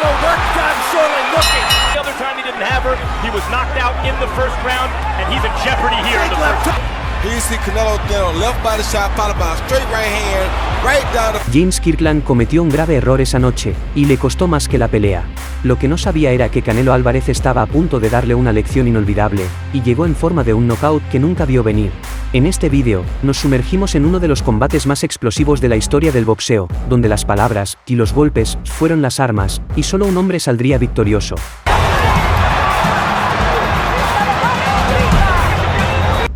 Canelo worked on Shirley looking. The other time he didn't have her, he was knocked out in the first round, and he's in jeopardy here in the first round. Here you see Canelo down left body shot followed by a straight right hand, right down the... James Kirkland cometió un grave error esa noche, y le costó más que la pelea. Lo que no sabía era que Canelo Álvarez estaba a punto de darle una lección inolvidable, y llegó en forma de un knockout que nunca vio venir. En este vídeo, nos sumergimos en uno de los combates más explosivos de la historia del boxeo, donde las palabras y los golpes fueron las armas, y solo un hombre saldría victorioso.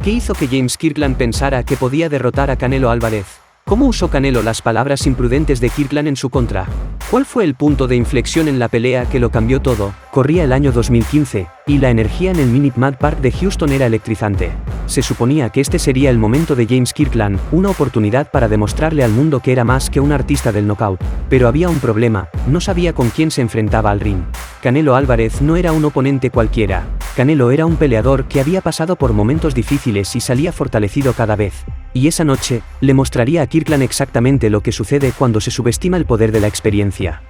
¿Qué hizo que James Kirkland pensara que podía derrotar a Canelo Álvarez? ¿Cómo usó Canelo las palabras imprudentes de Kirkland en su contra? ¿Cuál fue el punto de inflexión en la pelea que lo cambió todo? Corría el año 2015, y la energía en el Minute Maid Park de Houston era electrizante. Se suponía que este sería el momento de James Kirkland, una oportunidad para demostrarle al mundo que era más que un artista del knockout. Pero había un problema, no sabía con quién se enfrentaba al ring. Canelo Álvarez no era un oponente cualquiera. Canelo era un peleador que había pasado por momentos difíciles y salía fortalecido cada vez. Y esa noche, le mostraría a Kirkland exactamente lo que sucede cuando se subestima el poder de la experiencia.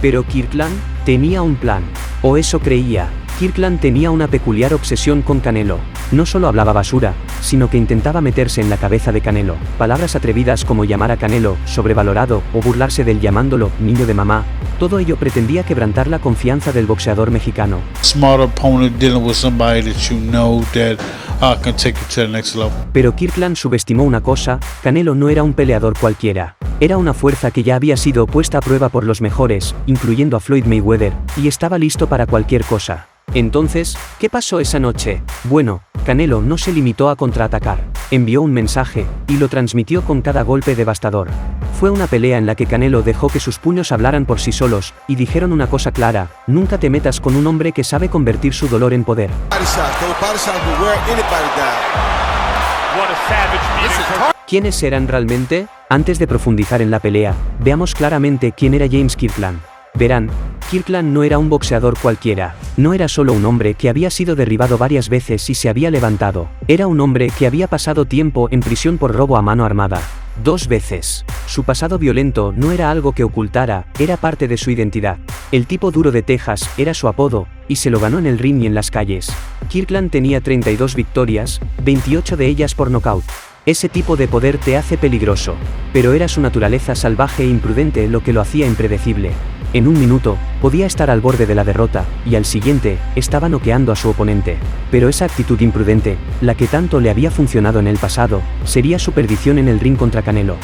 Pero Kirkland tenía un plan, o eso creía. Kirkland tenía una peculiar obsesión con Canelo. No solo hablaba basura, sino que intentaba meterse en la cabeza de Canelo. Palabras atrevidas como llamar a Canelo sobrevalorado o burlarse del llamándolo niño de mamá. Todo ello pretendía quebrantar la confianza del boxeador mexicano. Pero Kirkland subestimó una cosa: Canelo no era un peleador cualquiera. Era una fuerza que ya había sido puesta a prueba por los mejores, incluyendo a Floyd Mayweather, y estaba listo para cualquier cosa. Entonces, ¿qué pasó esa noche? Bueno, Canelo no se limitó a contraatacar. Envió un mensaje, y lo transmitió con cada golpe devastador. Fue una pelea en la que Canelo dejó que sus puños hablaran por sí solos, y dijeron una cosa clara: nunca te metas con un hombre que sabe convertir su dolor en poder. ¿Quiénes eran realmente? Antes de profundizar en la pelea, veamos claramente quién era James Kirkland. Verán, Kirkland no era un boxeador cualquiera. No era solo un hombre que había sido derribado varias veces y se había levantado. Era un hombre que había pasado tiempo en prisión por robo a mano armada. 2 veces. Su pasado violento no era algo que ocultara, era parte de su identidad. El tipo duro de Texas era su apodo, y se lo ganó en el ring y en las calles. Kirkland tenía 32 victorias, 28 de ellas por nocaut. Ese tipo de poder te hace peligroso. Pero era su naturaleza salvaje e imprudente lo que lo hacía impredecible. En un minuto, podía estar al borde de la derrota, y al siguiente, estaba noqueando a su oponente. Pero esa actitud imprudente, la que tanto le había funcionado en el pasado, sería su perdición en el ring contra Canelo.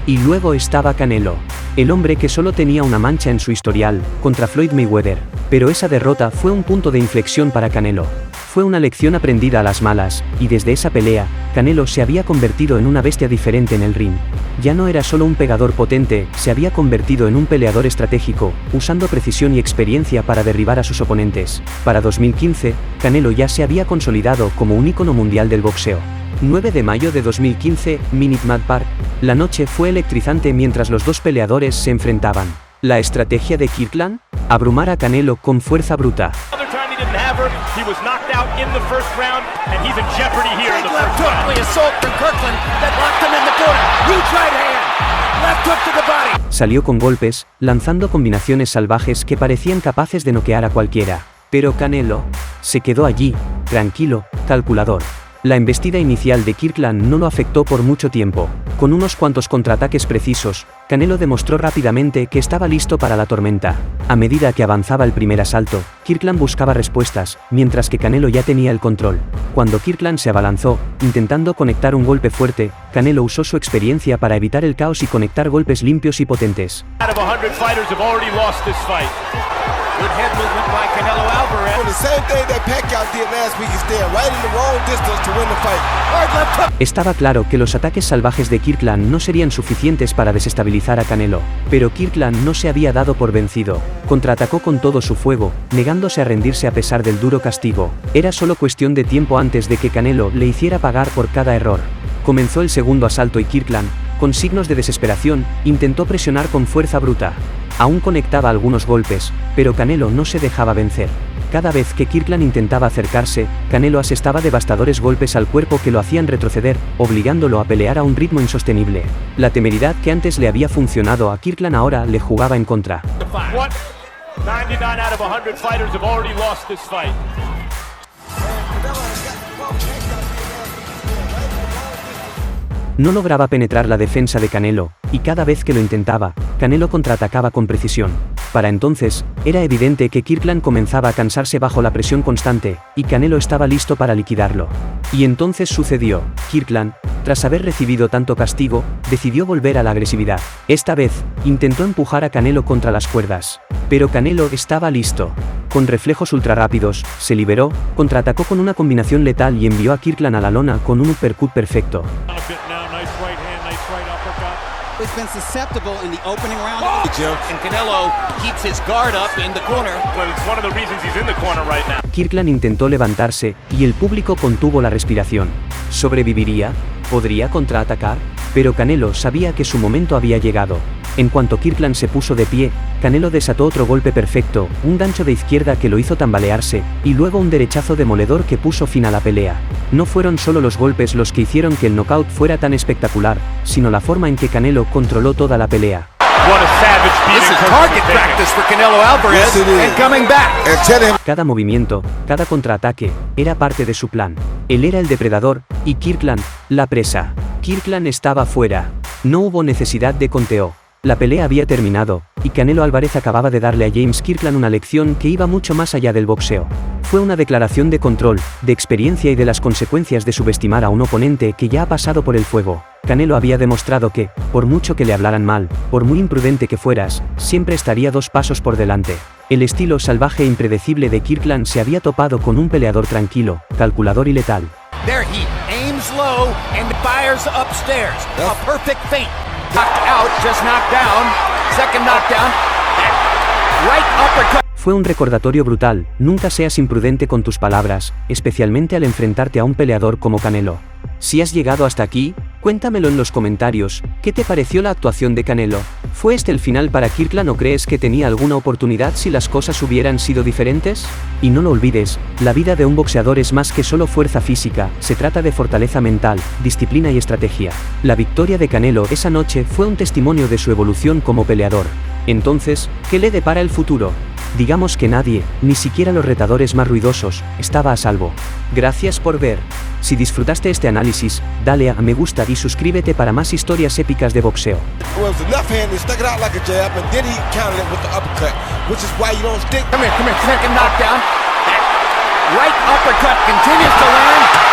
Y luego estaba Canelo, el hombre que solo tenía una mancha en su historial, contra Floyd Mayweather. Pero esa derrota fue un punto de inflexión para Canelo. Fue una lección aprendida a las malas, y desde esa pelea, Canelo se había convertido en una bestia diferente en el ring. Ya no era solo un pegador potente, se había convertido en un peleador estratégico, usando precisión y experiencia para derribar a sus oponentes. Para 2015, Canelo ya se había consolidado como un ícono mundial del boxeo. 9 de mayo de 2015, Minute Maid Park. La noche fue electrizante mientras los dos peleadores se enfrentaban. ¿La estrategia de Kirkland? Abrumar a Canelo con fuerza bruta. Salió con golpes, lanzando combinaciones salvajes que parecían capaces de noquear a cualquiera. Pero Canelo se quedó allí, tranquilo, calculador. La embestida inicial de Kirkland no lo afectó por mucho tiempo. Con unos cuantos contraataques precisos, Canelo demostró rápidamente que estaba listo para la tormenta. A medida que avanzaba el primer asalto, Kirkland buscaba respuestas, mientras que Canelo ya tenía el control. Cuando Kirkland se abalanzó, intentando conectar un golpe fuerte, Canelo usó su experiencia para evitar el caos y conectar golpes limpios y potentes. Good head movement by Canelo Álvarez. The same thing that Pacquiao did last week is stand right in the wrong distance to win the fight. Hard left hook. Estaba claro que los ataques salvajes de Kirkland no serían suficientes para desestabilizar a Canelo, pero Kirkland no se había dado por vencido. Contraatacó con todo su fuego, negándose a rendirse a pesar del duro castigo. Era solo cuestión de tiempo antes de que Canelo le hiciera pagar por cada error. Comenzó el segundo asalto y Kirkland, con signos de desesperación, intentó presionar con fuerza bruta. Aún conectaba algunos golpes, pero Canelo no se dejaba vencer. Cada vez que Kirkland intentaba acercarse, Canelo asestaba devastadores golpes al cuerpo que lo hacían retroceder, obligándolo a pelear a un ritmo insostenible. La temeridad que antes le había funcionado a Kirkland ahora le jugaba en contra. 99 out of 100 fighters have already lost this fight. No lograba penetrar la defensa de Canelo, y cada vez que lo intentaba, Canelo contraatacaba con precisión. Para entonces, era evidente que Kirkland comenzaba a cansarse bajo la presión constante, y Canelo estaba listo para liquidarlo. Y entonces sucedió. Kirkland, tras haber recibido tanto castigo, decidió volver a la agresividad. Esta vez, intentó empujar a Canelo contra las cuerdas. Pero Canelo estaba listo. Con reflejos ultrarrápidos, se liberó, contraatacó con una combinación letal y envió a Kirkland a la lona con un uppercut perfecto. He's been susceptible in the opening round. And Canelo keeps his guard up in the corner. Well, it's one of the reasons he's in the corner right now. Kirkland intentó levantarse, y el público contuvo la respiración. ¿Sobreviviría? ¿Podría contraatacar? Pero Canelo sabía que su momento había llegado. En cuanto Kirkland se puso de pie, Canelo desató otro golpe perfecto, un gancho de izquierda que lo hizo tambalearse, y luego un derechazo demoledor que puso fin a la pelea. No fueron solo los golpes los que hicieron que el knockout fuera tan espectacular, sino la forma en que Canelo controló toda la pelea. What a savage beating. This is target practice for Canelo Alvarez Yes, it is. and coming back. And tell him Cada movimiento, cada contraataque, era parte de su plan. Él era el depredador, y Kirkland, la presa. Kirkland estaba fuera. No hubo necesidad de conteo. La pelea había terminado, y Canelo Álvarez acababa de darle a James Kirkland una lección que iba mucho más allá del boxeo. Fue una declaración de control, de experiencia y de las consecuencias de subestimar a un oponente que ya ha pasado por el fuego. Canelo había demostrado que, por mucho que le hablaran mal, por muy imprudente que fueras, siempre estaría 2 pasos por delante. El estilo salvaje e impredecible de Kirkland se había topado con un peleador tranquilo, calculador y letal. There he aims low and fires upstairs. A perfect feint. Knocked out, just knocked down. Second knockdown. Right uppercut. Fue un recordatorio brutal: nunca seas imprudente con tus palabras, especialmente al enfrentarte a un peleador como Canelo. Si has llegado hasta aquí, cuéntamelo en los comentarios. ¿Qué te pareció la actuación de Canelo? ¿Fue este el final para Kirkland o crees que tenía alguna oportunidad si las cosas hubieran sido diferentes? Y no lo olvides, la vida de un boxeador es más que solo fuerza física, se trata de fortaleza mental, disciplina y estrategia. La victoria de Canelo esa noche fue un testimonio de su evolución como peleador. Entonces, ¿qué le depara el futuro? Digamos que nadie, ni siquiera los retadores más ruidosos, estaba a salvo. Gracias por ver. Si disfrutaste este análisis, dale a me gusta y suscríbete para más historias épicas de boxeo. well, it was the left hand that stuck it out like a jab, and then he countered it with the uppercut, which is why you don't stick. Come here. Second knockdown. Right uppercut continues